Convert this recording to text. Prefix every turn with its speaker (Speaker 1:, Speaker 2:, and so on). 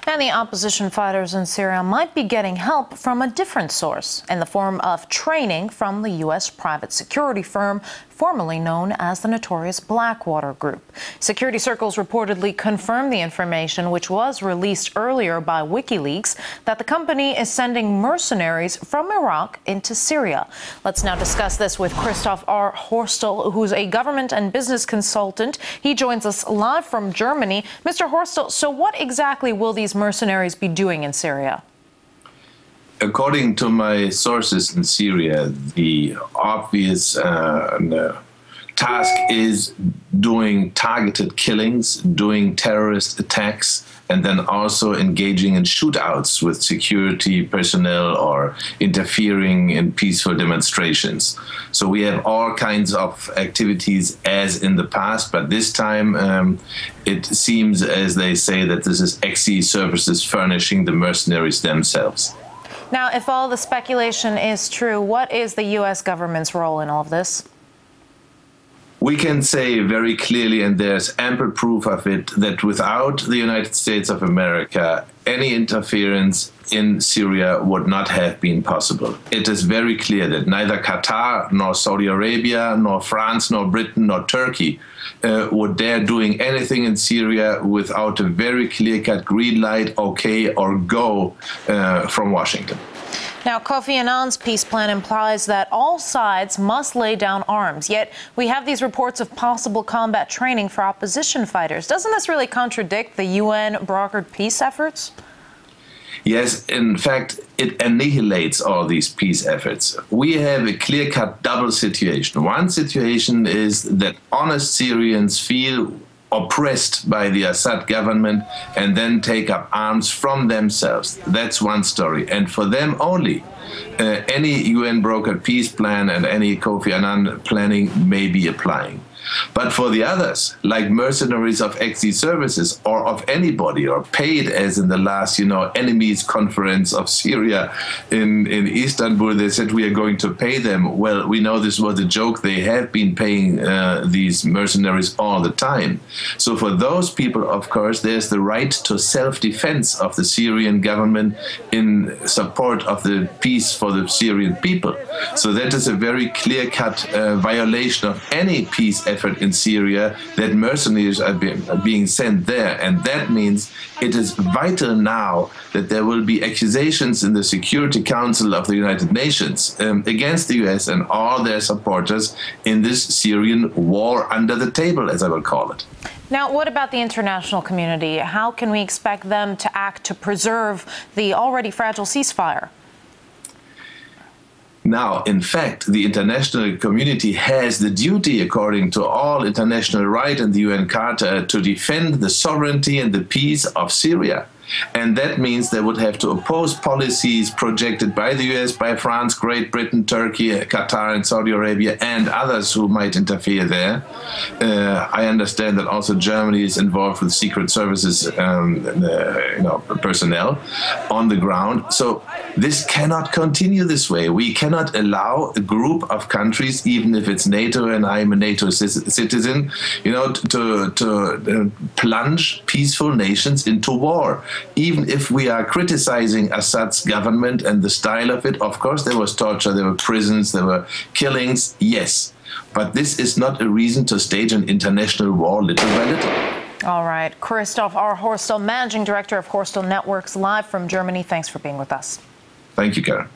Speaker 1: And the opposition fighters in Syria might be getting help from a different source in the form of training from the U.S. private security firm formerly known as the notorious Blackwater Group. Security circles reportedly confirmed the information, which was released earlier by Wikileaks, that the company is sending mercenaries from Iraq into Syria. Let's now discuss this with Christoph R. Hörstel, who's a government and business consultant. He joins us live from Germany. Mr. Hörstel, so what exactly will these mercenaries be doing in Syria?
Speaker 2: According to my sources in Syria, the obvious task is doing targeted killings, doing terrorist attacks, and then also engaging in shootouts with security personnel or interfering in peaceful demonstrations. So we have all kinds of activities as in the past, but this time it seems, as they say, that this is Ex-Services furnishing the mercenaries themselves.
Speaker 1: Now, if all the speculation is true, what is the U.S. government's role in all of this?
Speaker 2: We can say very clearly, and there's ample proof of it, that without the United States of America, any interference in Syria would not have been possible. It is very clear that neither Qatar, nor Saudi Arabia, nor France, nor Britain, nor Turkey would dare doing anything in Syria without a very clear-cut green light, okay, or go from Washington.
Speaker 1: Now, Kofi Annan's peace plan implies that all sides must lay down arms, yet we have these reports of possible combat training for opposition fighters. Doesn't this really contradict the UN-brokered peace efforts?
Speaker 2: Yes, in fact, it annihilates all these peace efforts. We have a clear-cut double situation. One situation is that honest Syrians feel oppressed by the Assad government and then take up arms from themselves. That's one story. And for them only, any UN-brokered peace plan and any Kofi Annan planning may be applying. But for the others, like mercenaries of Ex-Services or of anybody, or paid as in the last, enemies conference of Syria in Istanbul, they said we are going to pay them. Well, we know this was a joke. They have been paying these mercenaries all the time. So for those people, of course, there's the right to self-defense of the Syrian government in support of the peace for the Syrian people. So that is a very clear-cut violation of any peace effort in Syria, that mercenaries are being sent there. And that means it is vital now that there will be accusations in the Security Council of the United Nations against the US and all their supporters in this Syrian war under the table, as I will call it.
Speaker 1: Now, what about the international community? How can we expect them to act to preserve the already fragile ceasefire?
Speaker 2: Now, in fact, the international community has the duty, according to all international right and the UN Charter, to defend the sovereignty and the peace of Syria. And that means they would have to oppose policies projected by the US, by France, Great Britain, Turkey, Qatar, and Saudi Arabia, and others who might interfere there. I understand that also Germany is involved with Secret Services personnel on the ground. So this cannot continue this way. We cannot allow a group of countries, even if it's NATO and I'm a NATO citizen, to plunge peaceful nations into war. Even if we are criticizing Assad's government and the style of it, of course there was torture, there were prisons, there were killings, yes. But this is not a reason to stage an international war little by little.
Speaker 1: All right. Christoph R. Hörstel, Managing Director of Hörstel Networks, live from Germany. Thanks for being with us.
Speaker 2: Thank you, Karen.